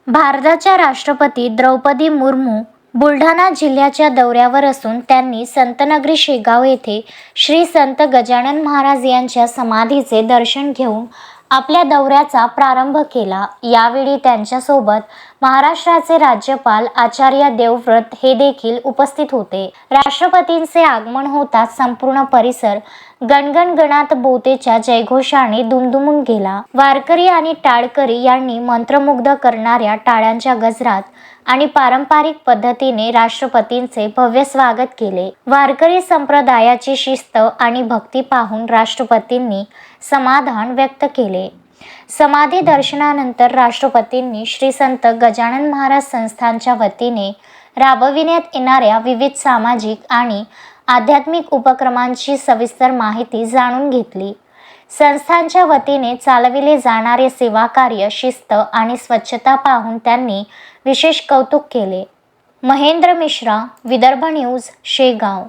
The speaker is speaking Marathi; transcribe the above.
भारताच्या राष्ट्रपती द्रौपदी मुर्मू बुलढाणा जिल्ह्याच्या दौऱ्यावर असून त्यांनी संतनगरी शेगाव येथे श्री संत गजानन महाराज यांच्या समाधीचे दर्शन घेऊन आपल्या दौऱ्याचा प्रारंभ केला। यावेळी त्यांच्यासोबत महाराष्ट्राचे राज्यपाल आचार्य देवव्रत हे देखील उपस्थित होते। राष्ट्रपतींचे आगमन होताच संपूर्ण परिसर गणगण गणात बोतेच्या जयघोषाने दुमदुमून गेला। वारकरी आणि टाळकरी यांनी मंत्रमुग्ध करणाऱ्या टाळ्यांच्या गजरात आणि पारंपरिक पद्धतीने राष्ट्रपतींचे भव्य स्वागत केले। वारकरी संप्रदायाची शिस्त आणि भक्ती पाहून राष्ट्रपतींनी समाधान व्यक्त केले। समाधी दर्शनानंतर राष्ट्रपतींनी श्री संत गजानन महाराज संस्थानच्या वतीने राबविण्यात येणाऱ्या विविध सामाजिक आणि आध्यात्मिक उपक्रमांची सविस्तर माहिती जाणून घेतली। संस्थानच्या वतीने चालविले जाणारे सेवा कार्य, शिस्त आणि स्वच्छता पाहून त्यांनी विशेष कौतुक केले। महेंद्र मिश्रा, विदर्भ न्यूज, शेगाव।